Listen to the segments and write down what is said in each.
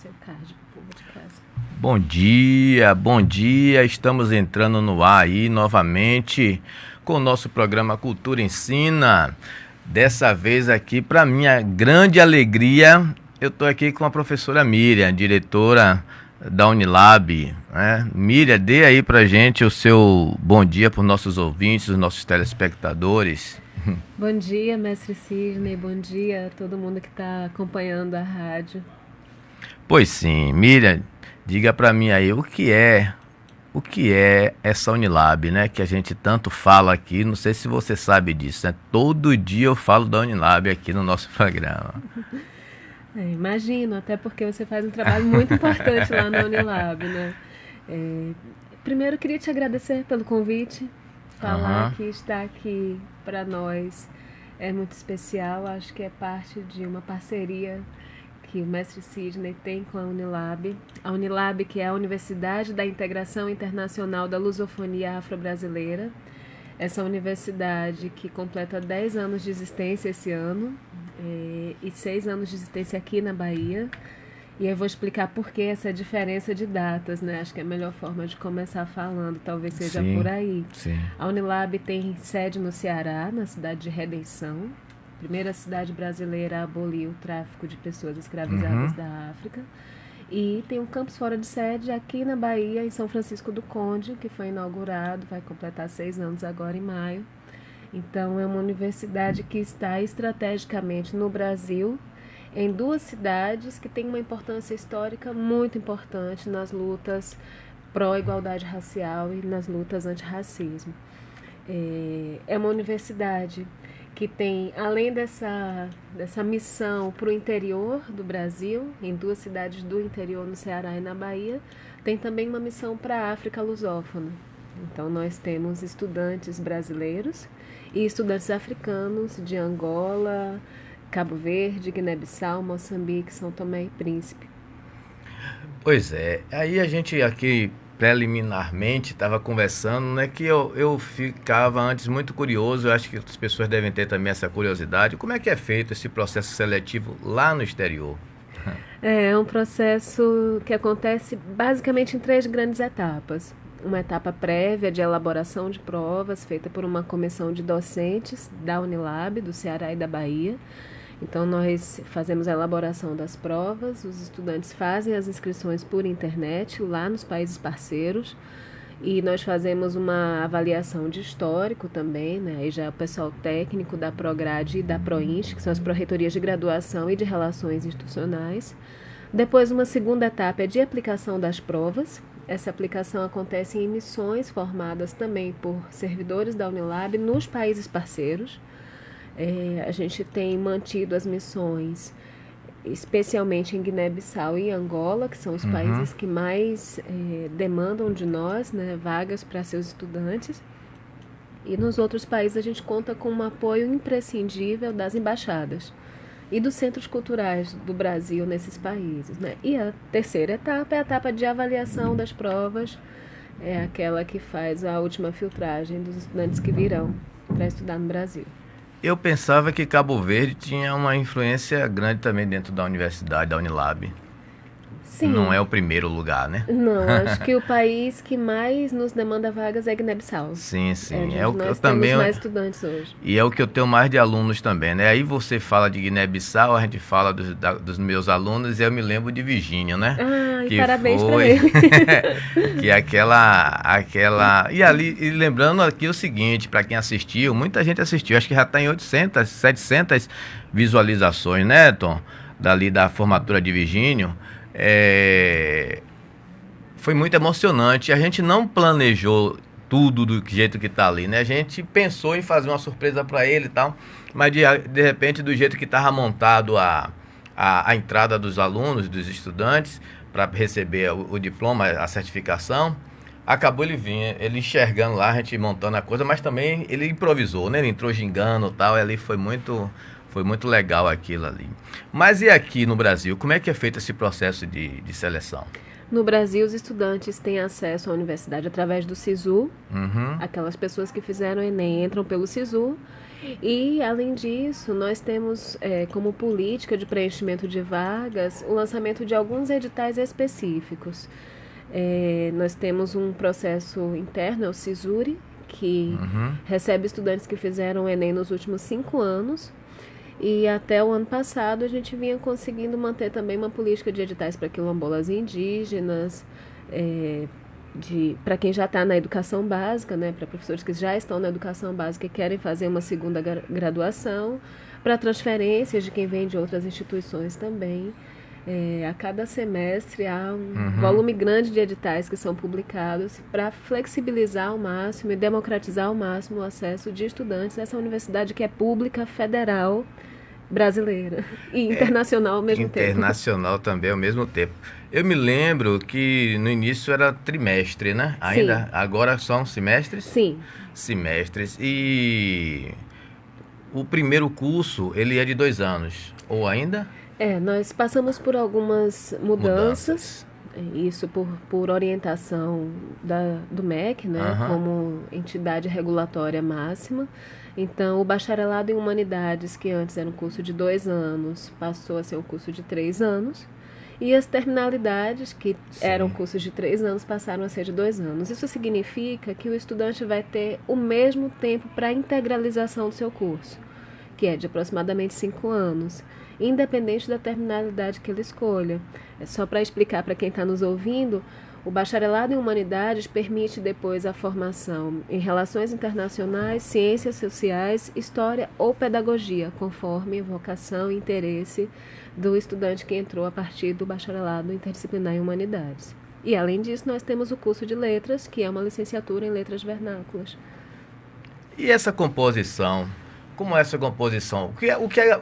Seu card pro povo de casa. Bom dia, estamos entrando no ar aí novamente com o nosso programa Cultura Ensina. Dessa vez aqui, para minha grande alegria, eu estou aqui com a professora Miriam, diretora da Unilab, né? Miriam, dê aí para gente o seu bom dia para os nossos ouvintes, os nossos telespectadores. Bom dia, mestre Sidney. Bom dia a todo mundo que está acompanhando a rádio. Pois sim, Miriam, diga para mim aí o que é essa Unilab, né? Que a gente tanto fala aqui, não sei se você sabe disso, né? Todo dia eu falo da Unilab aqui no nosso programa. Imagino, até porque você faz um trabalho muito importante lá na Unilab, né? Primeiro, queria te agradecer pelo convite. Falar que estar aqui para nós é muito especial. Acho que é parte de uma parceria que o mestre Sidney tem com a Unilab. A Unilab, que é a Universidade da Integração Internacional da Lusofonia Afro-Brasileira. Essa universidade que completa 10 anos de existência esse ano e 6 anos de existência aqui na Bahia. E eu vou explicar por que essa diferença de datas, né? Acho que é a melhor forma de começar falando, talvez seja por aí. Sim. A Unilab tem sede no Ceará, na cidade de Redenção, primeira cidade brasileira a abolir o tráfico de pessoas escravizadas da África. E tem um campus fora de sede aqui na Bahia, em São Francisco do Conde, que foi inaugurado, vai completar 6 anos agora em maio. Então, é uma universidade que está estrategicamente no Brasil, em 2 cidades que têm uma importância histórica muito importante nas lutas pró-igualdade racial e nas lutas antirracismo. É uma universidade que tem, além dessa missão para o interior do Brasil, em 2 cidades do interior, no Ceará e na Bahia, tem também uma missão para a África lusófona. Então, nós temos estudantes brasileiros e estudantes africanos de Angola, Cabo Verde, Guiné-Bissau, Moçambique, São Tomé e Príncipe. Pois é, aí a gente aqui preliminarmente estava conversando, né, que eu ficava antes muito curioso, eu acho que as pessoas devem ter também essa curiosidade, como é que é feito esse processo seletivo lá no exterior? É um processo que acontece basicamente em 3 grandes etapas. Uma etapa prévia de elaboração de provas, feita por uma comissão de docentes da Unilab, do Ceará e da Bahia. Então, nós fazemos a elaboração das provas, os estudantes fazem as inscrições por internet, lá nos países parceiros, e nós fazemos uma avaliação de histórico também, né? Aí já é o pessoal técnico da Prograde e da Proinst, que são as pró-reitorias de graduação e de relações institucionais. Depois, uma segunda etapa é de aplicação das provas. Essa aplicação acontece em missões formadas também por servidores da Unilab nos países parceiros. A gente tem mantido as missões, especialmente em Guiné-Bissau e Angola, que são os países que mais demandam de nós, né, vagas para seus estudantes. E nos outros países a gente conta com um apoio imprescindível das embaixadas e dos centros culturais do Brasil nesses países, né? E a terceira etapa é a etapa de avaliação das provas, é aquela que faz a última filtragem dos estudantes que virão para estudar no Brasil. Eu pensava que Cabo Verde tinha uma influência grande também dentro da universidade, da Unilab. Sim. Não é o primeiro lugar, né? Não, acho que o país que mais nos demanda vagas é Guiné-Bissau. Sim. É o que nós temos mais estudantes hoje. E é o que eu tenho mais de alunos também, né? Aí você fala de Guiné-Bissau, a gente fala dos meus alunos e eu me lembro de Virgínio, né? Ah, e parabéns para ele. Que aquela... E lembrando aqui o seguinte, para quem assistiu, muita gente assistiu, acho que já está em 800, 700 visualizações, né, Tom? Dali da formatura de Virgínio. Foi muito emocionante. A gente não planejou tudo do jeito que tá ali, né? A gente pensou em fazer uma surpresa para ele e tal, mas de repente, do jeito que estava montado a entrada dos alunos, dos estudantes, para receber o diploma, a certificação, acabou ele enxergando lá, a gente montando a coisa, mas também ele improvisou, né? Ele entrou gingando e tal, e ali foi muito legal aquilo ali. Mas e aqui no Brasil, como é que é feito esse processo de seleção? No Brasil, os estudantes têm acesso à universidade através do SISU. Aquelas pessoas que fizeram o Enem entram pelo SISU E, além disso, nós temos como política de preenchimento de vagas o lançamento de alguns editais específicos. Nós temos um processo interno, é o CISURI, que Uhum. recebe estudantes que fizeram o Enem nos últimos 5 anos. E até o ano passado a gente vinha conseguindo manter também uma política de editais para quilombolas indígenas, é, para quem já está na educação básica, né, para professores que já estão na educação básica e querem fazer uma segunda graduação, para transferências de quem vem de outras instituições também. A cada semestre há um Uhum. volume grande de editais que são publicados para flexibilizar ao máximo e democratizar ao máximo o acesso de estudantes a essa universidade que é pública, federal, brasileira e É internacional ao mesmo tempo. internacional também ao mesmo tempo. Eu me lembro que no início era trimestre, né? Sim, Ainda agora são semestres? sim. Semestres. E o primeiro curso, ele é de 2 anos. Ou ainda? Nós passamos por algumas mudanças, Mudanças. isso por orientação do MEC, né, Aham. como entidade regulatória máxima. Então, o bacharelado em Humanidades, que antes era um curso de 2 anos, passou a ser um curso de 3 anos. E as terminalidades, que eram Sim. cursos de 3 anos, passaram a ser de 2 anos. Isso significa que o estudante vai ter o mesmo tempo para a integralização do seu curso, que é de aproximadamente 5 anos, independente da terminalidade que ele escolha. É só para explicar para quem está nos ouvindo, o bacharelado em Humanidades permite depois a formação em Relações Internacionais, Ciências Sociais, História ou Pedagogia, conforme vocação e interesse do estudante que entrou a partir do bacharelado interdisciplinar em Humanidades. E, além disso, nós temos o curso de Letras, que é uma licenciatura em Letras Vernáculas. E essa composição? Como é essa composição? O que é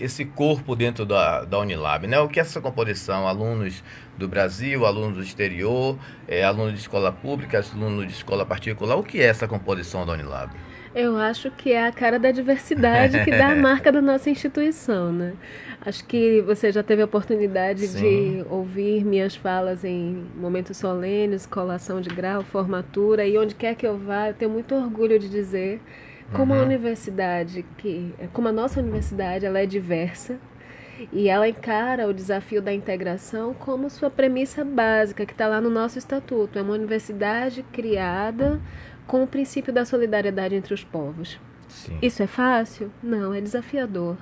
esse corpo dentro da Unilab, né? O que é essa composição? Alunos do Brasil, alunos do exterior, alunos de escola pública, alunos de escola particular. O que é essa composição da Unilab? Eu acho que é a cara da diversidade que dá a marca da nossa instituição, né? Acho que você já teve a oportunidade Sim. de ouvir minhas falas em momentos solenes, colação de grau, formatura, e onde quer que eu vá, eu tenho muito orgulho de dizer como a Uhum. universidade, como a nossa universidade, ela é diversa e ela encara o desafio da integração como sua premissa básica, que está lá no nosso estatuto. É uma universidade criada com o princípio da solidariedade entre os povos. Sim. Isso é fácil? Não, é desafiador.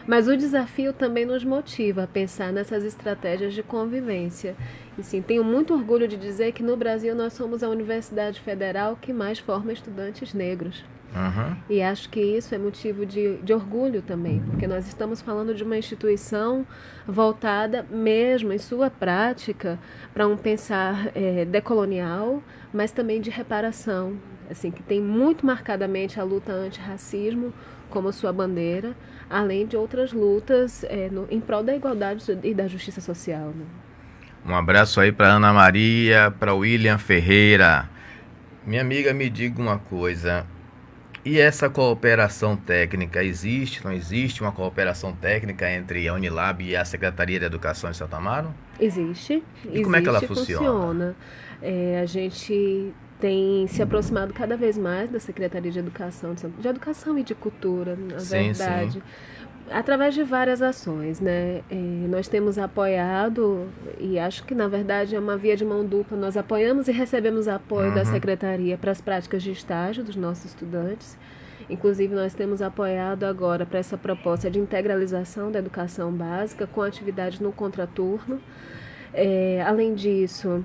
Mas o desafio também nos motiva a pensar nessas estratégias de convivência. E sim, tenho muito orgulho de dizer que no Brasil nós somos a universidade federal que mais forma estudantes negros. Uhum. E acho que isso é motivo de orgulho também, porque nós estamos falando de uma instituição voltada mesmo em sua prática para um pensar decolonial, mas também de reparação, assim, que tem muito marcadamente a luta antirracismo como sua bandeira, além de outras lutas em prol da igualdade e da justiça social. Né? Um abraço aí para Ana Maria, para William Ferreira. Minha amiga, me diga uma coisa. E essa cooperação técnica existe? Não existe uma cooperação técnica entre a Unilab e a Secretaria de Educação de Santo Amaro? Existe, E como é que ela existe e funciona? funciona. A gente tem se aproximado cada vez mais da Secretaria de Educação e de Cultura, na Sim, sim. verdade, através de várias ações, né? Nós temos apoiado, e acho que na verdade é uma via de mão dupla, nós apoiamos e recebemos apoio da Uhum. Secretaria para as práticas de estágio dos nossos estudantes. Inclusive, nós temos apoiado agora para essa proposta de integralização da educação básica com atividades no contraturno. Além disso,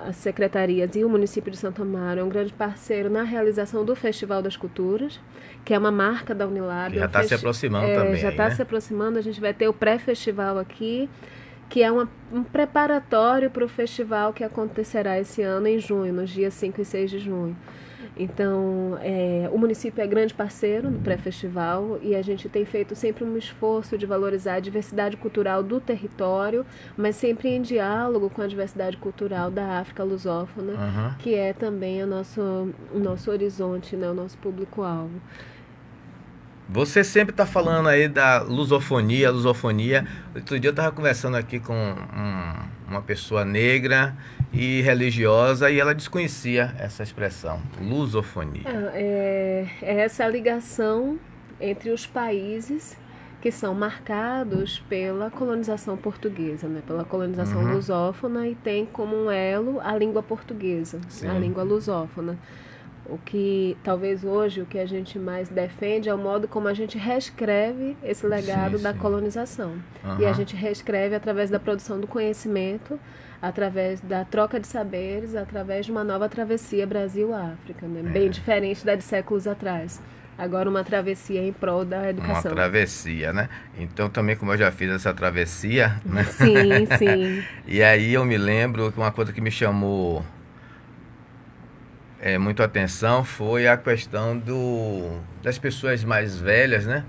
as secretarias e o município de Santo Amaro é um grande parceiro na realização do Festival das Culturas, que é uma marca da Unilab. Que já está se aproximando também Já aí, está né? se aproximando, a gente vai ter o pré-festival aqui, que é um preparatório para o festival que acontecerá esse ano em junho, nos dias 5 e 6 de junho. Então, o município é grande parceiro no pré-festival e a gente tem feito sempre um esforço de valorizar a diversidade cultural do território, mas sempre em diálogo com a diversidade cultural da África lusófona, Uhum. que é também o nosso horizonte, né, o nosso público-alvo. Você sempre está falando aí da lusofonia, lusofonia. Outro dia eu estava conversando aqui com uma pessoa negra e religiosa, e ela desconhecia essa expressão, lusofonia. É essa ligação entre os países que são marcados pela colonização portuguesa, né? Pela colonização lusófona, e tem como um elo a língua portuguesa, Sim. a língua lusófona. O que talvez hoje o que a gente mais defende é o modo como a gente reescreve esse legado da colonização. E a gente reescreve através da produção do conhecimento, através da troca de saberes, através de uma nova travessia Brasil-África, né? Bem diferente da de séculos atrás. Agora uma travessia em prol da educação. Uma travessia, né? Então também, como eu já fiz essa travessia, né? Sim, sim. E aí eu me lembro que uma coisa que me chamou muito atenção foi a questão das pessoas mais velhas, né?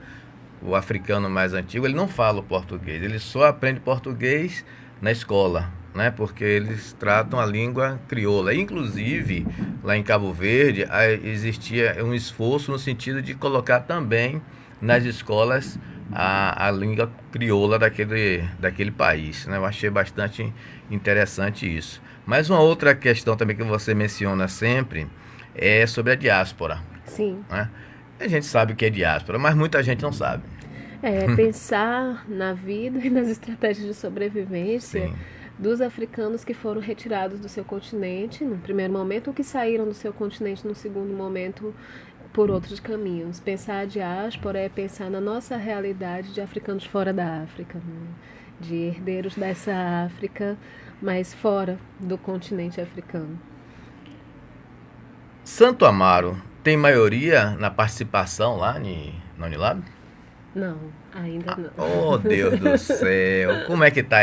O africano mais antigo, ele não fala o português, ele só aprende português na escola, né? Porque eles tratam a língua crioula. Inclusive, lá em Cabo Verde, existia um esforço no sentido de colocar também nas escolas a língua crioula daquele país, né? Eu achei bastante interessante isso. Mas uma outra questão também que você menciona sempre é sobre a diáspora. Sim. Né? A gente sabe o que é diáspora, mas muita gente não sabe. Pensar na vida e nas estratégias de sobrevivência dos africanos que foram retirados do seu continente no primeiro momento, ou que saíram do seu continente no segundo momento por outros caminhos. Pensar a diáspora é pensar na nossa realidade de africanos fora da África, né? De herdeiros dessa África, mas fora do continente africano. Santo Amaro tem maioria na participação lá na Unilab? Não, ainda não. Oh, Deus do céu! Como é que tá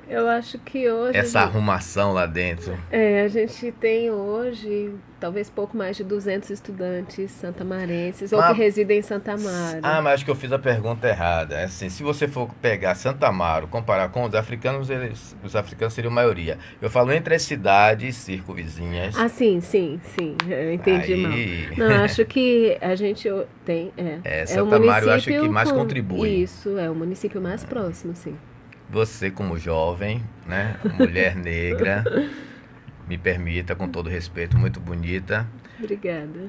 Eu acho que hoje... essa arrumação lá dentro? A gente tem hoje talvez pouco mais de 200 estudantes santamarenses ou que residem em Santa Amaro. Mas acho que eu fiz a pergunta errada. É assim, se você for pegar Santa Amaro, comparar com os africanos, os africanos seriam maioria. Eu falo entre as cidades circunvizinhas. Sim, eu entendi mal. Não, acho que a gente tem... Santa Amaro eu acho que mais contribui. Isso, é o município mais próximo, sim. Você, como jovem, né, mulher negra, me permita, com todo respeito, muito bonita. Obrigada.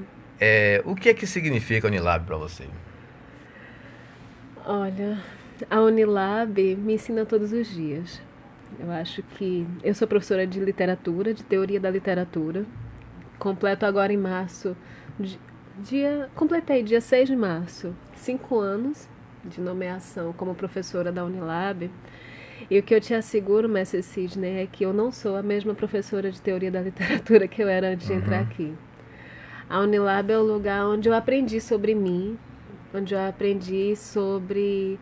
O que é que significa Unilab para você? Olha, a Unilab me ensina todos os dias. Eu acho que... Eu sou professora de literatura, de teoria da literatura. Completo agora em março, completei dia 6 de março, 5 anos de nomeação como professora da Unilab. E o que eu te asseguro, mestre Sidney, é que eu não sou a mesma professora de teoria da literatura que eu era antes de entrar aqui. A Unilab é o lugar onde eu aprendi sobre mim, onde eu aprendi sobre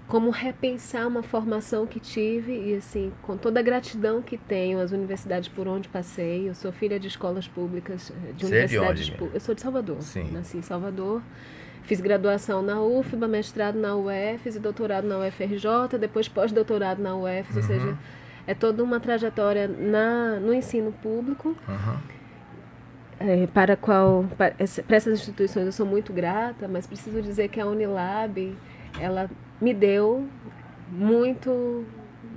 como repensar uma formação que tive e, assim, com toda a gratidão que tenho às universidades por onde passei. Eu sou filha de escolas públicas, de universidades públicas. Eu sou de Salvador. Sim. Nasci em Salvador. Fiz graduação na UFBA, mestrado na UFES e doutorado na UFRJ, depois pós-doutorado na UFES, ou seja, é toda uma trajetória no ensino público, para essas instituições eu sou muito grata, mas preciso dizer que a Unilab, ela me deu muito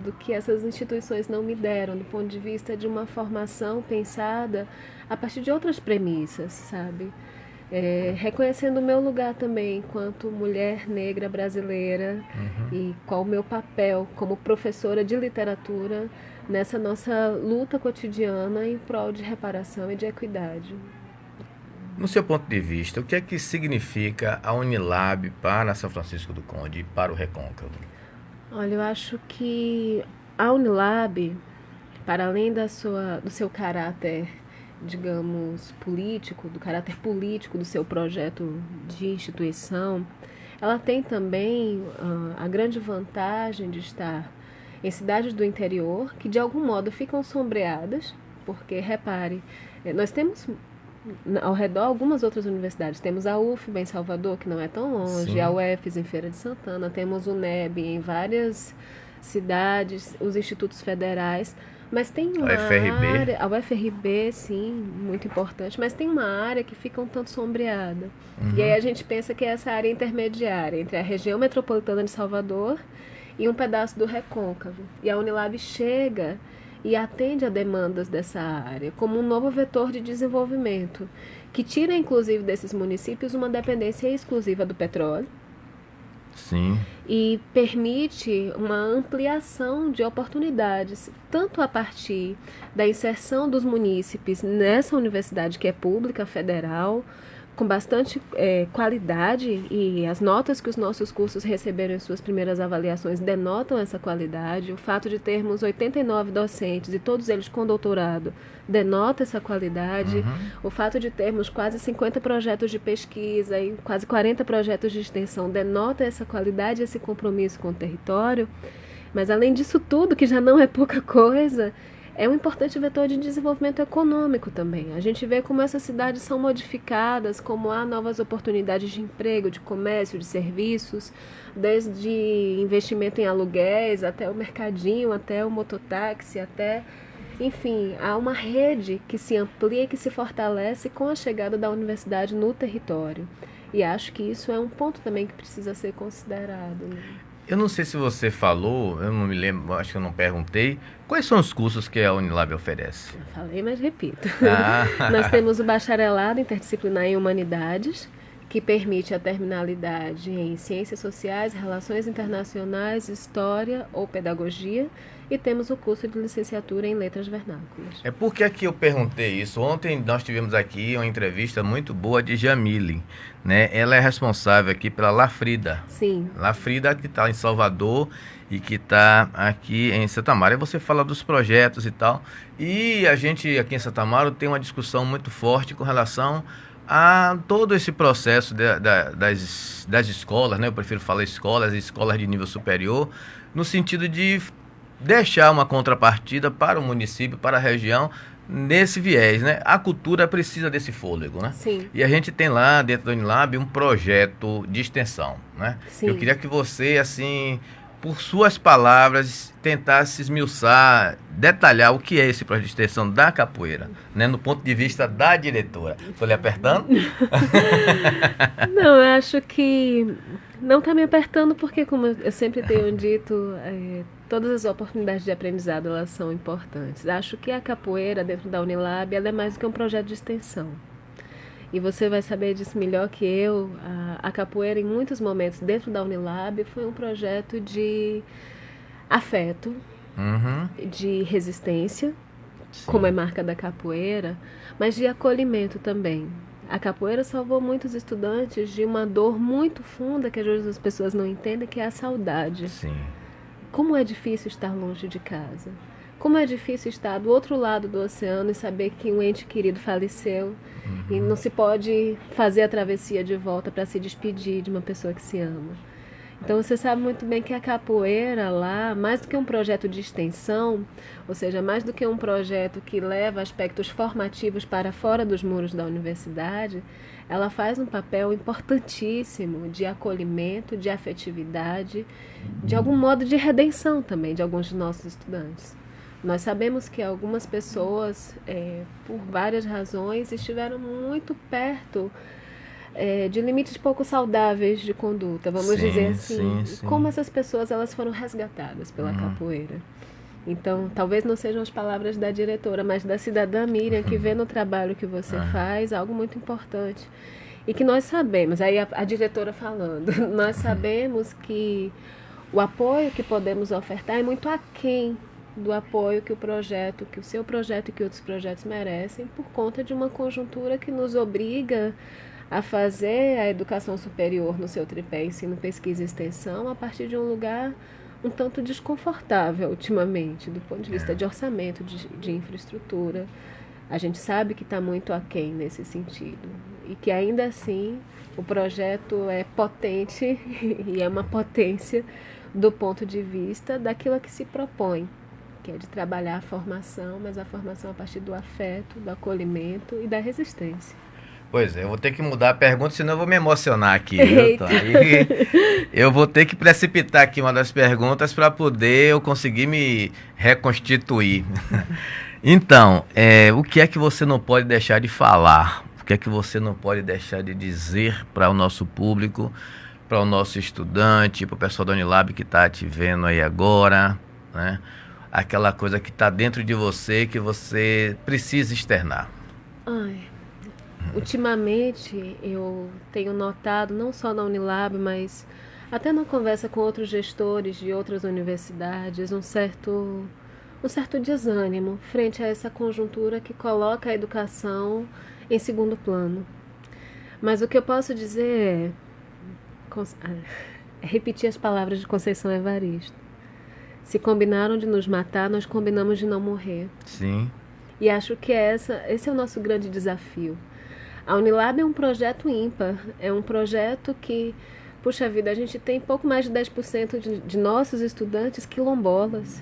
do que essas instituições não me deram, do ponto de vista de uma formação pensada a partir de outras premissas, sabe? Reconhecendo o meu lugar também enquanto mulher negra brasileira e qual o meu papel como professora de literatura nessa nossa luta cotidiana em prol de reparação e de equidade. No seu ponto de vista, o que é que significa a Unilab para São Francisco do Conde e para o Recôncavo? Olha, eu acho que a Unilab, para além do seu caráter, digamos, político, do caráter político do seu projeto de instituição, ela tem também a grande vantagem de estar em cidades do interior que de algum modo ficam sombreadas, porque, repare, nós temos ao redor algumas outras universidades. Temos a UFBA em Salvador, que não é tão longe, sim, a UFES em Feira de Santana, temos o NEB em várias cidades, os institutos federais. Mas tem uma área, a UFRB, sim, muito importante, mas tem uma área que fica um tanto sombreada. E aí a gente pensa que é essa área intermediária entre a região metropolitana de Salvador e um pedaço do recôncavo. E a Unilab chega e atende a demandas dessa área como um novo vetor de desenvolvimento, que tira inclusive desses municípios uma dependência exclusiva do petróleo. Sim. E permite uma ampliação de oportunidades, tanto a partir da inserção dos munícipes nessa universidade que é pública, federal, com bastante qualidade, e as notas que os nossos cursos receberam em suas primeiras avaliações denotam essa qualidade. O fato de termos 89 docentes e todos eles com doutorado denota essa qualidade. O fato de termos quase 50 projetos de pesquisa e quase 40 projetos de extensão denota essa qualidade, esse compromisso com o território. Mas além disso tudo, que já não é pouca coisa, é um importante vetor de desenvolvimento econômico também. A gente vê como essas cidades são modificadas, como há novas oportunidades de emprego, de comércio, de serviços, desde investimento em aluguéis, até o mercadinho, até o mototáxi, até... Enfim, há uma rede que se amplia e que se fortalece com a chegada da universidade no território. E acho que isso é um ponto também que precisa ser considerado. Eu não sei se você falou, eu não me lembro, acho que eu não perguntei, quais são os cursos que a Unilab oferece? Eu falei, mas repito. Nós temos o bacharelado interdisciplinar em Humanidades, que permite a terminalidade em Ciências Sociais, Relações Internacionais, História ou Pedagogia, e temos o curso de licenciatura em Letras Vernáculas. É porque aqui eu perguntei isso. Ontem nós tivemos aqui uma entrevista muito boa de Jamile, né? Ela é responsável aqui pela Lafrida. Sim. Lafrida, que está em Salvador e que está aqui em Santa Amaro. E você fala dos projetos e tal. E a gente aqui em Santa Amaro tem uma discussão muito forte com relação a todo esse processo das escolas, né? Eu prefiro falar escolas de nível superior, no sentido de deixar uma contrapartida para o município, para a região, nesse viés, né? A cultura precisa desse fôlego, né? Sim. E a gente tem lá dentro do Unilab um projeto de extensão, né? Sim. Eu queria que você, assim, por suas palavras, tentasse esmiuçar, detalhar o que é esse projeto de extensão da capoeira, né? No ponto de vista da diretora. Estou lhe apertando? Não, eu acho que não está me apertando porque, como eu sempre tenho dito, todas as oportunidades de aprendizado elas são importantes. Acho que a capoeira dentro da Unilab ela é mais do que um projeto de extensão. E você vai saber disso melhor que eu. A capoeira, em muitos momentos, dentro da Unilab, foi um projeto de afeto, de resistência, sim, como é marca da capoeira, mas de acolhimento também. A capoeira salvou muitos estudantes de uma dor muito funda que às vezes as pessoas não entendem, que é a saudade. Sim. Como é difícil estar longe de casa. Como é difícil estar do outro lado do oceano e saber que um ente querido faleceu e não se pode fazer a travessia de volta para se despedir de uma pessoa que se ama. Então você sabe muito bem que a capoeira lá, mais do que um projeto de extensão, ou seja, mais do que um projeto que leva aspectos formativos para fora dos muros da universidade, ela faz um papel importantíssimo de acolhimento, de afetividade, de algum modo de redenção também de alguns de nossos estudantes. Nós sabemos que algumas pessoas, por várias razões, estiveram muito perto de limites pouco saudáveis de conduta, vamos dizer assim. Sim. Como essas pessoas elas foram resgatadas pela capoeira. Então, talvez não sejam as palavras da diretora, mas da cidadã Miriam, que vê no trabalho que você faz algo muito importante. E que nós sabemos, aí a diretora falando, nós sabemos que o apoio que podemos ofertar é muito aquém do apoio que o seu projeto e que outros projetos merecem, por conta de uma conjuntura que nos obriga a fazer a educação superior no seu tripé ensino, pesquisa e extensão a partir de um lugar um tanto desconfortável ultimamente, do ponto de vista de orçamento, de infraestrutura. A gente sabe que está muito aquém nesse sentido e que ainda assim o projeto é potente e é uma potência do ponto de vista daquilo a que se propõe, que é de trabalhar a formação, mas a formação a partir do afeto, do acolhimento e da resistência. Pois é, eu vou ter que mudar a pergunta, senão eu vou me emocionar aqui, viu, Tom? Eu vou ter que precipitar aqui uma das perguntas para poder eu conseguir me reconstituir. Então, o que é que você não pode deixar de falar? O que é que você não pode deixar de dizer para o nosso público para o nosso estudante, para o pessoal da Unilab que está te vendo aí agora, né? Aquela coisa que está dentro de você que você precisa externar. Ai, ultimamente eu tenho notado, não só na Unilab, mas até na conversa com outros gestores de outras universidades, um certo desânimo frente a essa conjuntura que coloca a educação em segundo plano. Mas o que eu posso dizer é repetir as palavras de Conceição Evaristo. Se combinaram de nos matar, nós combinamos de não morrer. Sim. E acho que esse é o nosso grande desafio. A Unilab é um projeto ímpar, é um projeto que, puxa vida, a gente tem pouco mais de 10% de nossos estudantes quilombolas.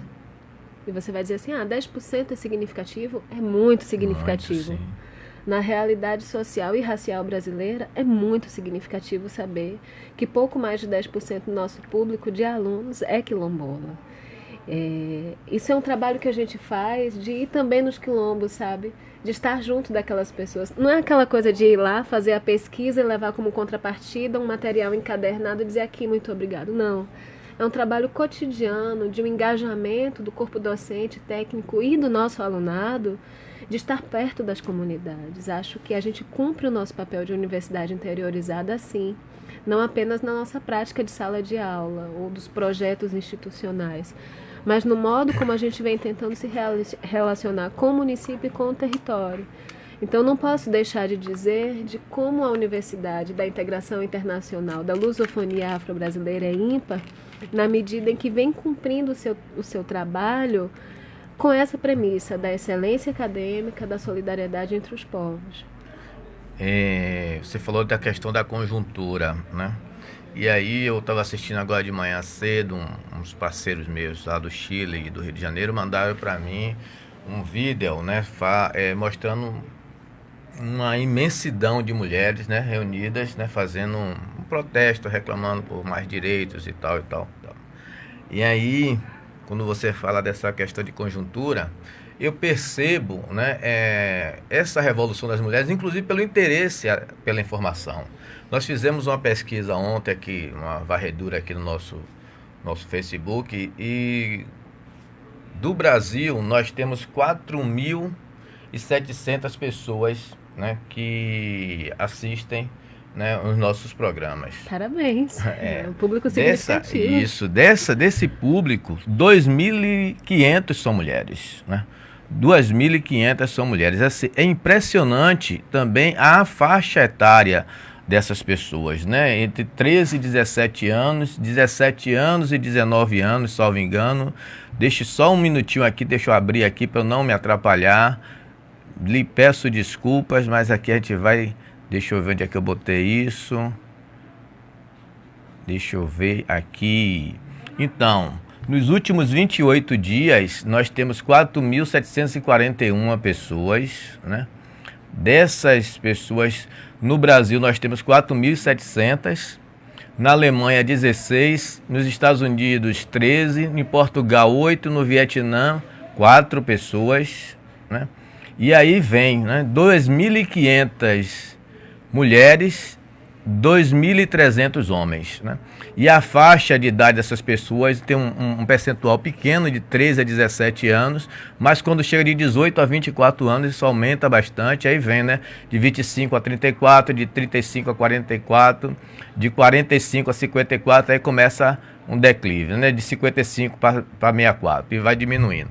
E você vai dizer assim, 10% é significativo? É muito significativo. Muito, sim. Na realidade social e racial brasileira, é muito significativo saber que pouco mais de 10% do nosso público de alunos é quilombola. Isso é um trabalho que a gente faz de ir também nos quilombos, sabe? De estar junto daquelas pessoas. Não é aquela coisa de ir lá, fazer a pesquisa e levar como contrapartida um material encadernado e dizer aqui, muito obrigado. Não. É um trabalho cotidiano de um engajamento do corpo docente, técnico e do nosso alunado de estar perto das comunidades. Acho que a gente cumpre o nosso papel de universidade interiorizada assim, não apenas na nossa prática de sala de aula ou dos projetos institucionais, mas no modo como a gente vem tentando se relacionar com o município e com o território. Então não posso deixar de dizer de como a Universidade da Integração Internacional da Lusofonia Afro-Brasileira é ímpar, na medida em que vem cumprindo o seu trabalho com essa premissa da excelência acadêmica, da solidariedade entre os povos. Você falou da questão da conjuntura, né? E aí eu estava assistindo agora de manhã cedo, uns parceiros meus lá do Chile e do Rio de Janeiro mandaram para mim um vídeo, né, mostrando uma imensidão de mulheres, né, reunidas, né, fazendo um protesto, reclamando por mais direitos e tal, e tal, e tal. E aí, quando você fala dessa questão de conjuntura, eu percebo, né, essa revolução das mulheres, inclusive pelo interesse pela informação. Nós fizemos uma pesquisa ontem aqui, uma varredura aqui no nosso Facebook, e do Brasil nós temos 4.700 pessoas, né, que assistem, né, os nossos programas. Parabéns. É um público significativo. Desse público, 2.500 são mulheres, né? 2.500 são mulheres. É impressionante também a faixa etária dessas pessoas, né? Entre 13 e 17 anos, 17 anos e 19 anos, salvo engano. Deixe só um minutinho aqui, deixa eu abrir aqui para eu não me atrapalhar. Lhe peço desculpas, mas aqui a gente vai... Deixa eu ver onde é que eu botei isso. Deixa eu ver aqui. Então, nos últimos 28 dias, nós temos 4.741 pessoas, né? Dessas pessoas, no Brasil, nós temos 4.700. Na Alemanha, 16. Nos Estados Unidos, 13. Em Portugal, 8. No Vietnã, 4 pessoas, né? E aí vem, né? 2.500 mulheres, 2.300 homens, né? E a faixa de idade dessas pessoas tem um percentual pequeno, de 13 a 17 anos, mas quando chega de 18 a 24 anos, isso aumenta bastante, aí vem, né? De 25 a 34, de 35 a 44, de 45 a 54, aí começa um declive, né? De 55 para 64, e vai diminuindo.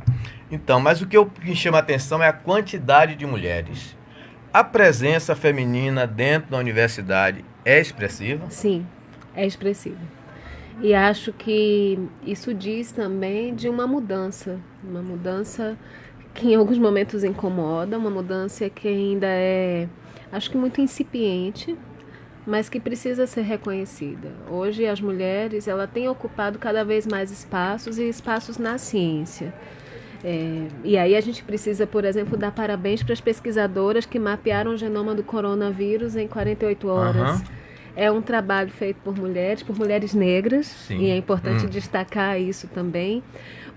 Então, mas o que me chama a atenção é a quantidade de mulheres. A presença feminina dentro da universidade é expressiva? Sim, é expressiva. E acho que isso diz também de uma mudança que em alguns momentos incomoda, uma mudança que ainda é, acho que muito incipiente, mas que precisa ser reconhecida. Hoje as mulheres, ela têm ocupado cada vez mais espaços e espaços na ciência. E aí a gente precisa, por exemplo, dar parabéns para as pesquisadoras que mapearam o genoma do coronavírus em 48 horas. Uhum. É um trabalho feito por mulheres negras, sim, e é importante destacar isso também,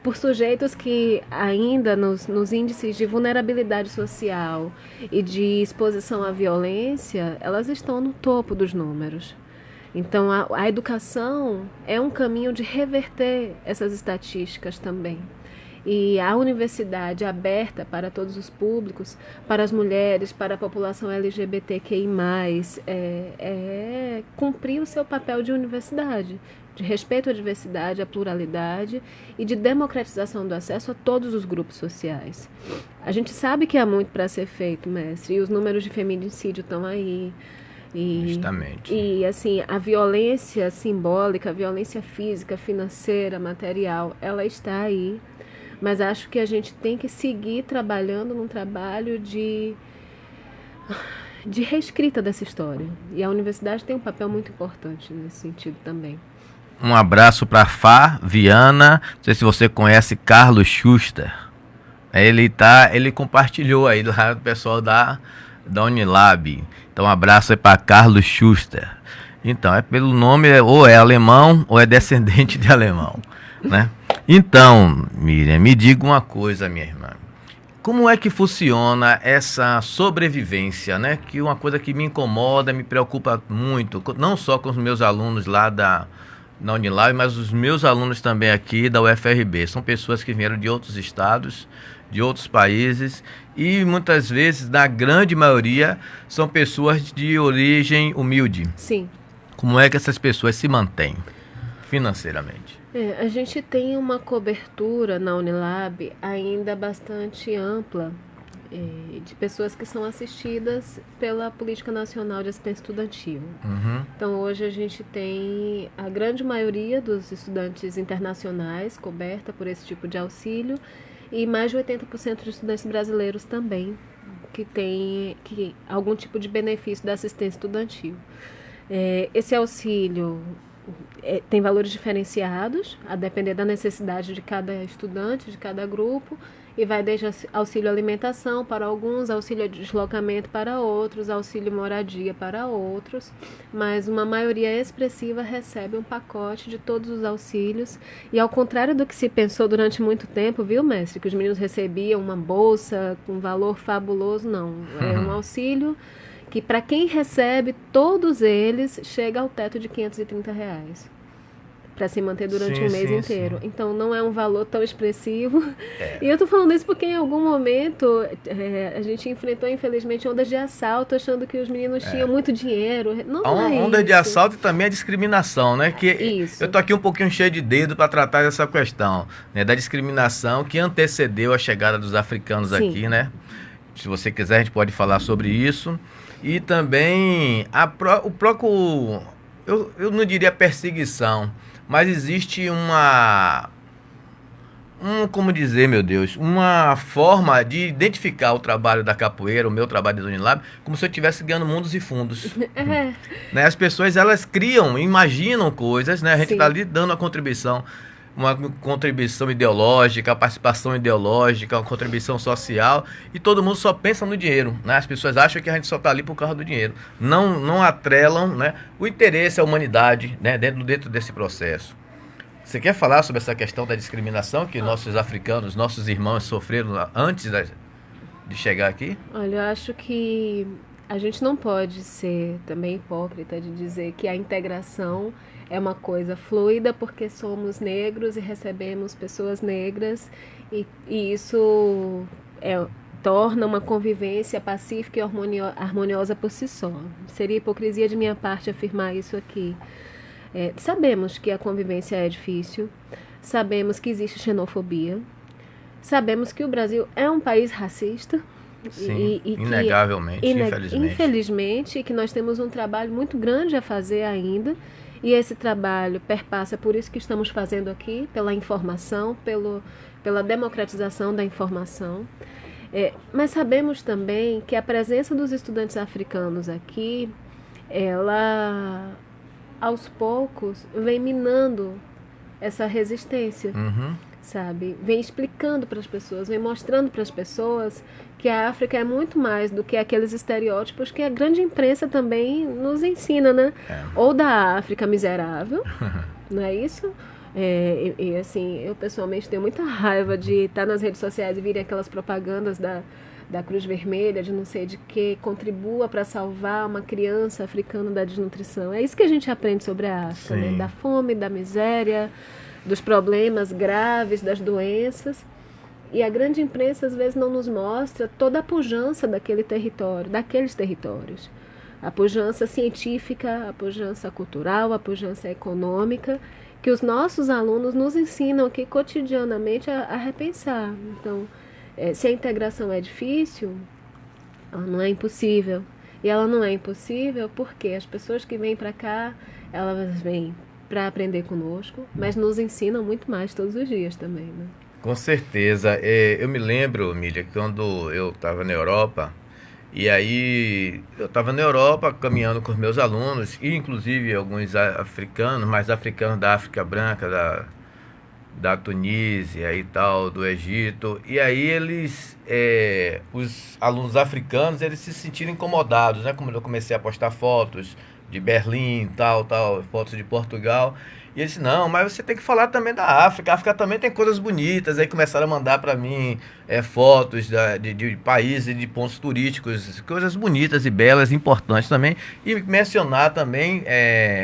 por sujeitos que ainda nos índices de vulnerabilidade social e de exposição à violência, elas estão no topo dos números. Então, a educação é um caminho de reverter essas estatísticas também. E a universidade aberta para todos os públicos, para as mulheres, para a população LGBTQI+, é cumprir o seu papel de universidade, de respeito à diversidade, à pluralidade e de democratização do acesso a todos os grupos sociais. A gente sabe que há muito para ser feito, mestre, e os números de feminicídio estão aí. Justamente. E assim, a violência simbólica, a violência física, financeira, material, ela está aí. Mas acho que a gente tem que seguir trabalhando num trabalho de reescrita dessa história. E a universidade tem um papel muito importante nesse sentido também. Um abraço para Fá Viana. Não sei se você conhece Carlos Schuster. Ele compartilhou aí lá do pessoal da Unilab. Então, um abraço aí para Carlos Schuster. Então, pelo nome, ou é alemão ou é descendente de alemão, né? Então, Miriam, me diga uma coisa, minha irmã. Como é que funciona essa sobrevivência, né? Que é uma coisa que me incomoda, me preocupa muito, não só com os meus alunos lá da Unilab, mas os meus alunos também aqui da UFRB. São pessoas que vieram de outros estados, de outros países e muitas vezes, na grande maioria, são pessoas de origem humilde. Sim. Como é que essas pessoas se mantêm financeiramente? A gente tem uma cobertura na Unilab ainda bastante ampla de pessoas que são assistidas pela Política Nacional de Assistência Estudantil. Uhum. Então, hoje a gente tem a grande maioria dos estudantes internacionais coberta por esse tipo de auxílio e mais de 80% de estudantes brasileiros também que têm algum tipo de benefício da assistência estudantil. Esse auxílio tem valores diferenciados, a depender da necessidade de cada estudante, de cada grupo, e vai desde auxílio alimentação para alguns, auxílio deslocamento para outros, auxílio moradia para outros, mas uma maioria expressiva recebe um pacote de todos os auxílios, e ao contrário do que se pensou durante muito tempo, viu, mestre, que os meninos recebiam uma bolsa com valor fabuloso, não, é um auxílio que para quem recebe, todos eles, chega ao teto de R$530 para se manter durante um mês inteiro. Sim. Então, não é um valor tão expressivo. E eu estou falando isso porque em algum momento a gente enfrentou, infelizmente, ondas de assalto, achando que os meninos tinham muito dinheiro. Não é onda isso. De assalto e também a discriminação, né? Que isso. Eu estou aqui um pouquinho cheio de dedo para tratar dessa questão, né? Da discriminação que antecedeu a chegada dos africanos aqui, né? Se você quiser, a gente pode falar sobre isso. E também o próprio, eu não diria perseguição, mas existe como dizer, meu Deus, uma forma de identificar o trabalho da capoeira, o meu trabalho da Unilab, como se eu estivesse ganhando mundos e fundos. Né? As pessoas, elas criam, imaginam coisas, né? A gente está ali dando uma contribuição ideológica, participação ideológica, uma contribuição social, e todo mundo só pensa no dinheiro, né? As pessoas acham que a gente só está ali por causa do dinheiro, não atrelam, né, o interesse à humanidade, né, dentro desse processo. Você quer falar sobre essa questão da discriminação que nossos africanos, nossos irmãos sofreram antes de chegar aqui? Olha, eu acho que a gente não pode ser também hipócrita de dizer que a integração é uma coisa fluida porque somos negros e recebemos pessoas negras e isso torna uma convivência pacífica e harmoniosa por si só. Seria hipocrisia de minha parte afirmar isso aqui. Sabemos que a convivência é difícil, sabemos que existe xenofobia, sabemos que o Brasil é um país racista. Sim, inegavelmente, infelizmente, que nós temos um trabalho muito grande a fazer ainda. E esse trabalho perpassa por isso que estamos fazendo aqui, pela informação, pela democratização da informação. Mas sabemos também que a presença dos estudantes africanos aqui, ela, aos poucos, vem minando essa resistência, sabe? Vem explicando para as pessoas, vem mostrando para as pessoas que a África é muito mais do que aqueles estereótipos que a grande imprensa também nos ensina, né? Ou da África miserável, não é isso? Assim, eu pessoalmente tenho muita raiva de estar nas redes sociais e virem aquelas propagandas da Cruz Vermelha, de não sei de que, contribua para salvar uma criança africana da desnutrição. É isso que a gente aprende sobre a África, né? Da fome, da miséria, dos problemas graves, das doenças. E a grande imprensa às vezes não nos mostra toda a pujança daquele território, daqueles territórios. A pujança científica, a pujança cultural, a pujança econômica, que os nossos alunos nos ensinam aqui cotidianamente a repensar. Então, se a integração é difícil, ela não é impossível. E ela não é impossível porque as pessoas que vêm para cá, elas vêm para aprender conosco, mas nos ensinam muito mais todos os dias também, né? Com certeza. Eu me lembro, Mília, que quando eu estava na Europa, e aí eu estava na Europa caminhando com os meus alunos, e inclusive alguns africanos, mais africanos da África Branca, da Tunísia e tal, do Egito. E aí os alunos africanos, eles se sentiram incomodados, né? Como eu comecei a postar fotos de Berlim, tal, fotos de Portugal. E eles disse, não, mas você tem que falar também da África. A África também tem coisas bonitas. Aí começaram a mandar para mim fotos de países, de pontos turísticos, coisas bonitas e belas, importantes também. E mencionar também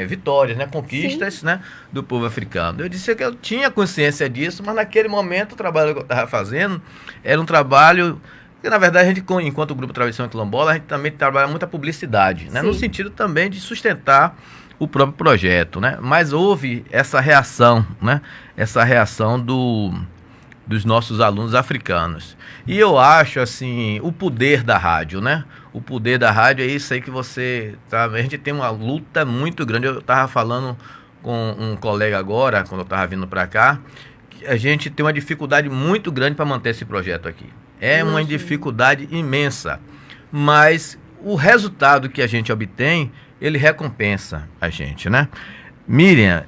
vitórias, né, conquistas, né, do povo africano. Eu disse que eu tinha consciência disso, mas naquele momento o trabalho que eu estava fazendo era um trabalho... Porque, na verdade, a gente, enquanto Grupo Tradição Quilombola, a gente também trabalha muita publicidade, né? No sentido também de sustentar o próprio projeto, né? Mas houve essa reação, né? Essa reação dos nossos alunos africanos. E eu acho, assim, o poder da rádio, né? O poder da rádio é isso aí que você... Tá? A gente tem uma luta muito grande. Eu estava falando com um colega agora, quando eu estava vindo para cá, que a gente tem uma dificuldade muito grande para manter esse projeto aqui. É uma dificuldade imensa, mas o resultado que a gente obtém, ele recompensa a gente, né? Miriam,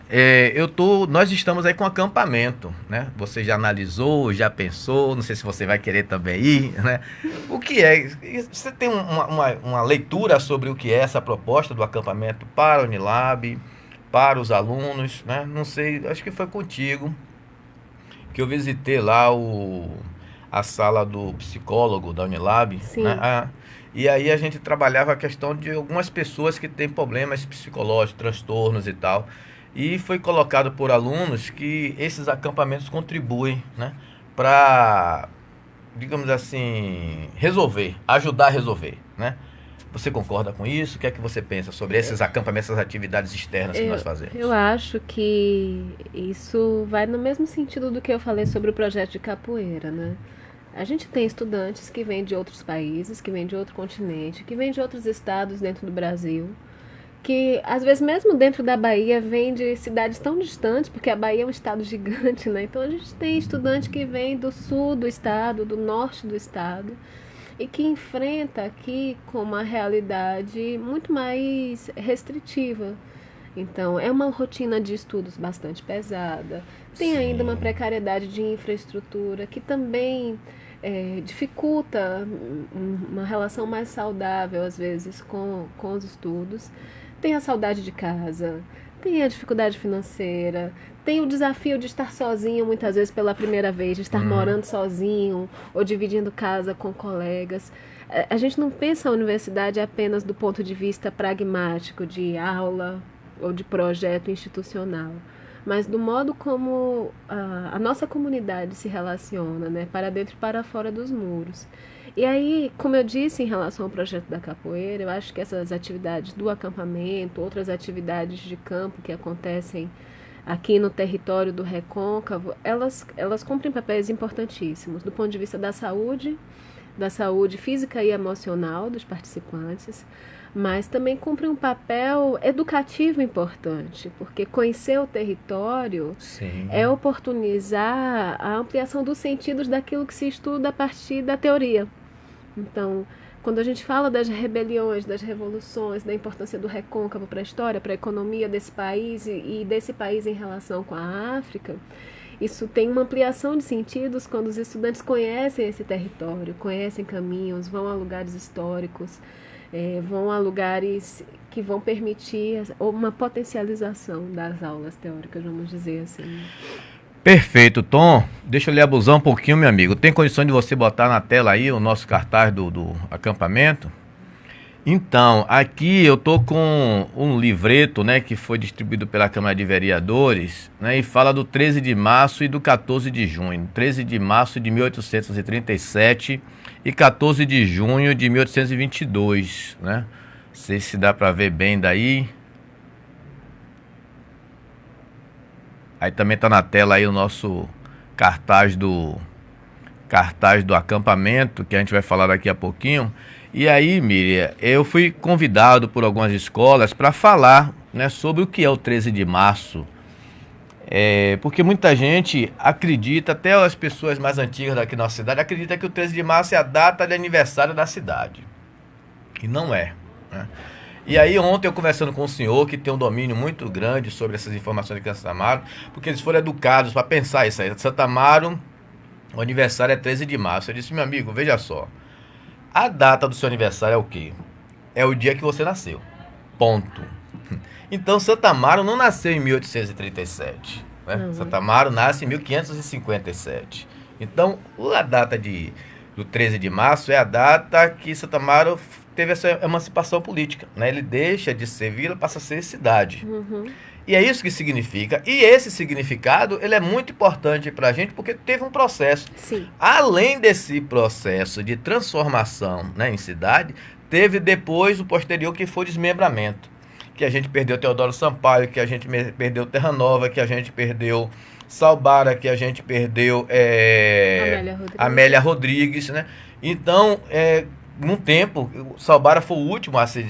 nós estamos aí com acampamento, né? Você já analisou, já pensou, não sei se você vai querer também ir, né? O que é? Você tem uma leitura sobre o que é essa proposta do acampamento para a Unilab, para os alunos, né? Não sei, acho que foi contigo que eu visitei lá a sala do psicólogo da Unilab, né? E aí a gente trabalhava a questão de algumas pessoas que têm problemas psicológicos, transtornos e tal. E foi colocado por alunos que esses acampamentos contribuem, né, para, digamos assim, ajudar a resolver, né? Você concorda com isso? O que é que você pensa sobre esses acampamentos, essas atividades externas que nós fazemos? Eu acho que isso vai no mesmo sentido do que eu falei sobre o projeto de capoeira, né? A gente tem estudantes que vêm de outros países, que vêm de outro continente, que vêm de outros estados dentro do Brasil, que às vezes mesmo dentro da Bahia vêm de cidades tão distantes, porque a Bahia é um estado gigante, né? Então a gente tem estudante que vem do sul do estado, do norte do estado, e que enfrenta aqui com uma realidade muito mais restritiva. Então, é uma rotina de estudos bastante pesada. Tem ainda uma precariedade de infraestrutura que também dificulta uma relação mais saudável, às vezes, com os estudos. Tem a saudade de casa, tem a dificuldade financeira, tem o desafio de estar sozinho, muitas vezes pela primeira vez, de estar morando sozinho ou dividindo casa com colegas. A gente não pensa a universidade apenas do ponto de vista pragmático, de aula ou de projeto institucional, mas do modo como a nossa comunidade se relaciona, né, para dentro e para fora dos muros. E aí, como eu disse em relação ao projeto da capoeira, eu acho que essas atividades do acampamento, outras atividades de campo que acontecem aqui no território do Recôncavo, elas cumprem papéis importantíssimos do ponto de vista da saúde física e emocional dos participantes, mas também cumpre um papel educativo importante, porque conhecer o território é oportunizar a ampliação dos sentidos daquilo que se estuda a partir da teoria. Então, quando a gente fala das rebeliões, das revoluções, da importância do recôncavo para a história, para a economia desse país e desse país em relação com a África, isso tem uma ampliação de sentidos quando os estudantes conhecem esse território, conhecem caminhos, vão a lugares históricos, vão a lugares que vão permitir uma potencialização das aulas teóricas, vamos dizer assim. Perfeito, Tom. Deixa eu lhe abusar um pouquinho, meu amigo. Tem condição de você botar na tela aí o nosso cartaz do acampamento? Então, aqui eu tô com um livreto, né, que foi distribuído pela Câmara de Vereadores, né, e fala do 13 de março e do 14 de junho. 13 de março de 1837 e 14 de junho de 1822, né? Não sei se dá para ver bem daí. Aí também tá na tela aí o nosso cartaz do acampamento, que a gente vai falar daqui a pouquinho. E aí, Miriam, eu fui convidado por algumas escolas para falar, né, sobre o que é o 13 de março. Porque muita gente acredita, até as pessoas mais antigas daqui na nossa cidade, acredita que o 13 de março é a data de aniversário da cidade. E não é, né? E aí ontem eu conversando com um senhor que tem um domínio muito grande sobre essas informações de Santa Amaro, porque eles foram educados para pensar isso aí. Santa Amaro, o aniversário é 13 de março. Eu disse, meu amigo, veja só. A data do seu aniversário é o quê? É o dia que você nasceu. Ponto. Então, Santa Amaro não nasceu em 1837. Né? Santa Amaro nasce em 1557. Então, a data do 13 de março é a data que Santa Amaro teve essa emancipação política. Né? Ele deixa de ser vila, passa a ser cidade. E é isso que significa. E esse significado, ele é muito importante para a gente, porque teve um processo. Sim. Além desse processo de transformação, né, em cidade, teve depois o posterior, que foi o desmembramento. Que a gente perdeu Teodoro Sampaio, que a gente perdeu Terra Nova, que a gente perdeu Salbara, que a gente perdeu Amélia Rodrigues, né? Então, num tempo, Salbara foi o último a se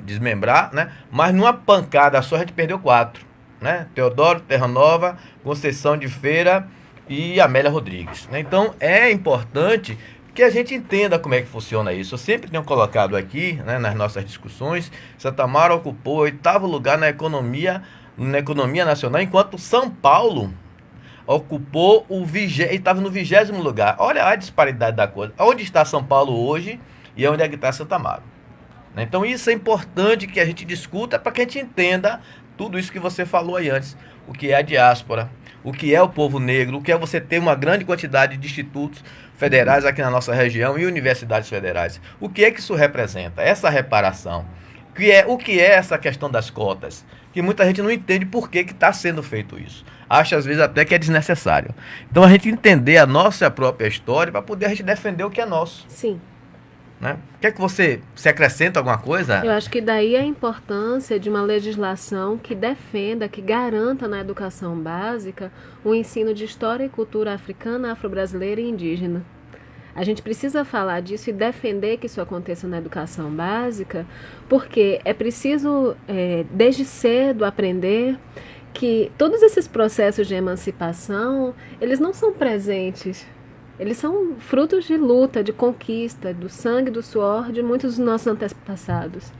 desmembrar, né? Mas numa pancada só a gente perdeu 4, né? Teodoro, Terra Nova, Conceição de Feira e Amélia Rodrigues, né? Então é importante que a gente entenda como é que funciona isso. Eu sempre tenho colocado aqui, né, nas nossas discussões, Santa Amaro ocupou o 8º lugar na economia nacional, enquanto São Paulo ocupou e estava no 20º lugar. Olha a disparidade da coisa. Onde está São Paulo hoje e onde é que está Santa Amaro? Então isso é importante que a gente discuta para que a gente entenda tudo isso que você falou aí antes. O que é a diáspora, o que é o povo negro, o que é você ter uma grande quantidade de institutos federais aqui na nossa região e universidades federais. O que é que isso representa? Essa reparação. O que é essa questão das cotas? Que muita gente não entende por que está sendo feito isso. Acha às vezes até que é desnecessário. Então a gente entender a nossa própria história para poder a gente defender o que é nosso. Sim. Né? Quer que você se acrescenta alguma coisa? Eu acho que daí a importância de uma legislação que defenda, que garanta na educação básica o ensino de história e cultura africana, afro-brasileira e indígena. A gente precisa falar disso e defender que isso aconteça na educação básica, porque é preciso, desde cedo, aprender que todos esses processos de emancipação, eles não são presentes. Eles são frutos de luta, de conquista, do sangue, do suor de muitos dos nossos antepassados.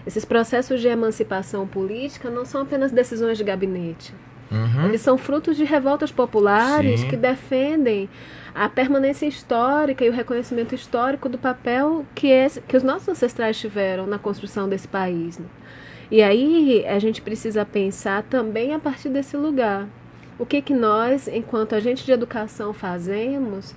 Esses processos de emancipação política não são apenas decisões de gabinete. Eles são frutos de revoltas populares. Sim. Que defendem a permanência histórica e o reconhecimento histórico do papel que os nossos ancestrais tiveram na construção desse país. Né? E aí a gente precisa pensar também a partir desse lugar. O que nós, enquanto agentes de educação, fazemos,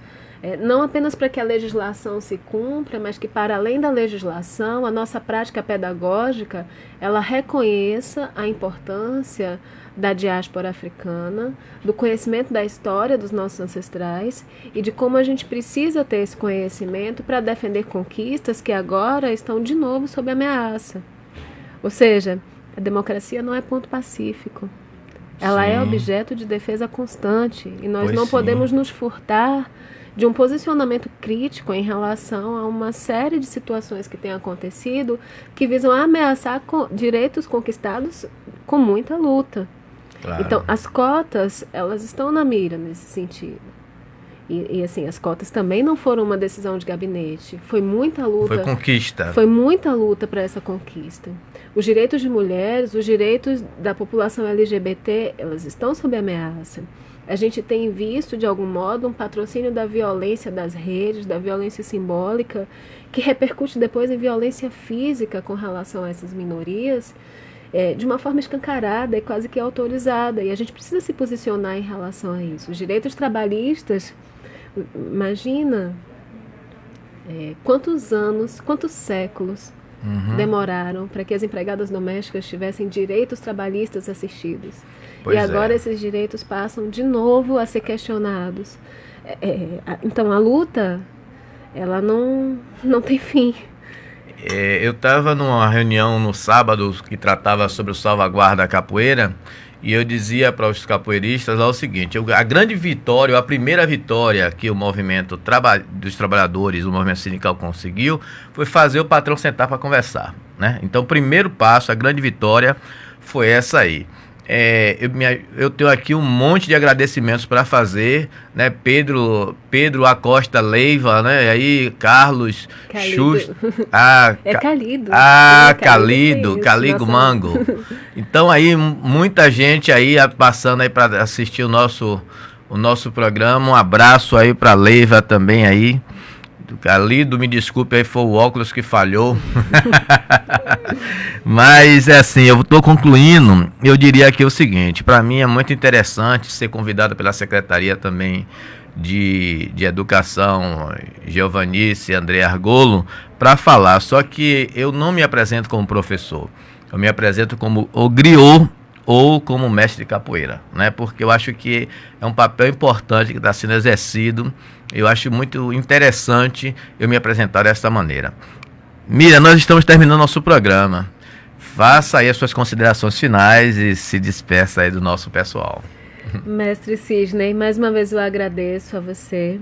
não apenas para que a legislação se cumpra, mas que para além da legislação, a nossa prática pedagógica, ela reconheça a importância da diáspora africana, do conhecimento da história dos nossos ancestrais e de como a gente precisa ter esse conhecimento para defender conquistas que agora estão de novo sob ameaça. Ou seja, a democracia não é ponto pacífico. Ela Sim. é objeto de defesa constante e nós não podemos nos furtar de um posicionamento crítico em relação a uma série de situações que têm acontecido que visam ameaçar direitos conquistados com muita luta. Claro. Então, as cotas, elas estão na mira nesse sentido. E assim, as cotas também não foram uma decisão de gabinete. Foi muita luta. Foi conquista. Foi muita luta para essa conquista. Os direitos de mulheres, os direitos da população LGBT, elas estão sob ameaça. A gente tem visto, de algum modo, um patrocínio da violência das redes, da violência simbólica, que repercute depois em violência física com relação a essas minorias. de uma forma escancarada e quase que autorizada. E a gente precisa se posicionar em relação a isso. Os direitos trabalhistas, imagina quantos anos, quantos séculos demoraram para que as empregadas domésticas tivessem direitos trabalhistas assistidos. Pois e agora é. esses direitos passam de novo a ser questionados. Então a luta, ela não tem fim. Eu estava numa reunião no sábado que tratava sobre o salvaguarda da capoeira, e eu dizia para os capoeiristas lá o seguinte: a grande vitória, a primeira vitória que o movimento dos trabalhadores, o movimento sindical conseguiu, foi fazer o patrão sentar para conversar, né? Então o primeiro passo, a grande vitória foi essa aí. Eu tenho aqui um monte de agradecimentos para fazer, né? Pedro Acosta Leiva, né? E aí Carlos Xusto, Calido. Caligo Mango. Então aí muita gente aí passando aí para assistir o nosso programa. Um abraço aí para Leiva também aí. Calido, me desculpe aí, foi o óculos que falhou. Mas é assim, eu estou concluindo. Eu diria aqui o seguinte: para mim é muito interessante ser convidado pela Secretaria também de Educação, Giovanice André Argolo, para falar. Só que eu não me apresento como professor, eu me apresento como o griot ou como mestre de capoeira, né? Porque eu acho que é um papel importante que está sendo exercido. Eu acho muito interessante eu me apresentar dessa maneira. Miriam, nós estamos terminando nosso programa. Faça aí as suas considerações finais e se despeça aí do nosso pessoal. Mestre Cisney, mais uma vez eu agradeço a você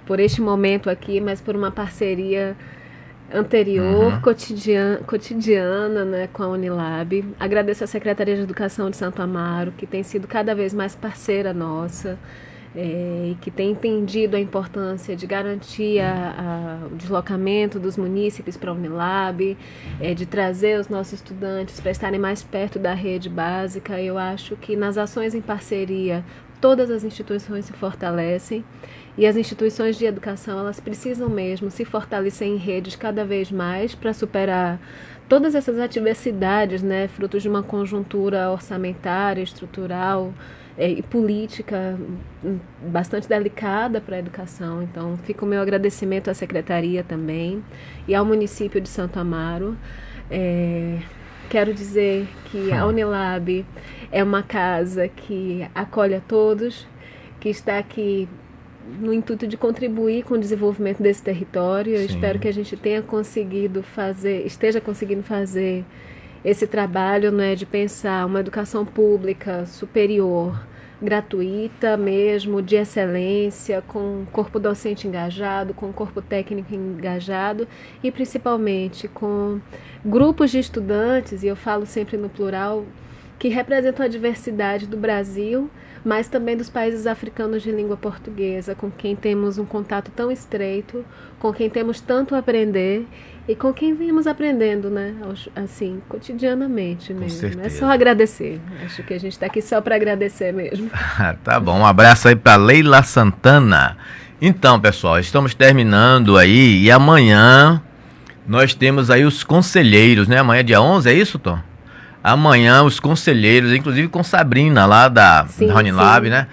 por este momento aqui, mas por uma parceria anterior, cotidiana, né, com a Unilab. Agradeço à Secretaria de Educação de Santo Amaro, que tem sido cada vez mais parceira nossa, e que tem entendido a importância de garantir o deslocamento dos munícipes para a Unilab, de trazer os nossos estudantes para estarem mais perto da rede básica. Eu acho que nas ações em parceria, todas as instituições se fortalecem, e as instituições de educação, elas precisam mesmo se fortalecer em redes cada vez mais para superar todas essas adversidades, né, frutos de uma conjuntura orçamentária, estrutural e política bastante delicada para a educação. Então, fica o meu agradecimento à Secretaria também e ao município de Santo Amaro. Quero dizer que a Unilab é uma casa que acolhe a todos, que está aqui no intuito de contribuir com o desenvolvimento desse território. Eu espero que a gente esteja conseguindo fazer esse trabalho, né, de pensar uma educação pública superior, gratuita mesmo, de excelência, com corpo docente engajado, com corpo técnico engajado e principalmente com grupos de estudantes, e eu falo sempre no plural, que representam a diversidade do Brasil, mas também dos países africanos de língua portuguesa, com quem temos um contato tão estreito, com quem temos tanto a aprender e com quem viemos aprendendo, né, assim, cotidianamente mesmo. É só agradecer. Acho que a gente está aqui só para agradecer mesmo. Tá bom, um abraço aí para Leila Santana. Então, pessoal, estamos terminando aí, e amanhã nós temos aí os conselheiros, né? Amanhã é dia 11, é isso, Tom? Amanhã os conselheiros, inclusive com Sabrina lá da Unilab, né?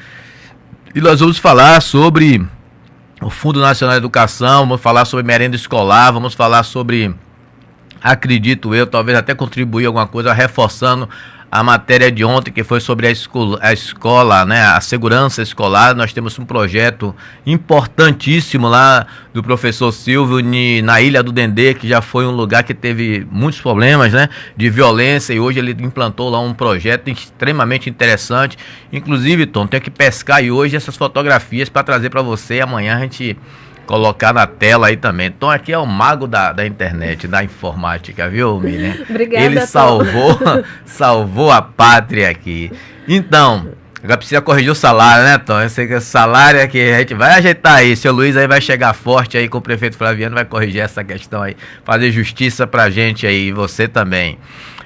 E nós vamos falar sobre o Fundo Nacional de Educação, vamos falar sobre merenda escolar, vamos falar sobre, acredito eu, talvez até contribuir alguma coisa, reforçando a matéria de ontem, que foi sobre a escola, né, a segurança escolar. Nós temos um projeto importantíssimo lá do professor Silvio na Ilha do Dendê, que já foi um lugar que teve muitos problemas, né, de violência, e hoje ele implantou lá um projeto extremamente interessante. Inclusive, Tom, tenho que pescar aí hoje essas fotografias para trazer para você, e amanhã a gente colocar na tela aí também. Então aqui é o mago da internet, da informática, viu, Miriam? Obrigada, ele salvou a pátria aqui. Então, agora precisa corrigir o salário, né, Tom? Eu sei que o salário é que a gente vai ajeitar aí. Seu Luiz aí vai chegar forte aí com o prefeito Flaviano, vai corrigir essa questão aí, fazer justiça pra gente aí, e você também.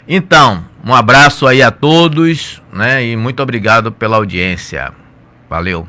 Então, um abraço aí a todos, né, e muito obrigado pela audiência. Valeu.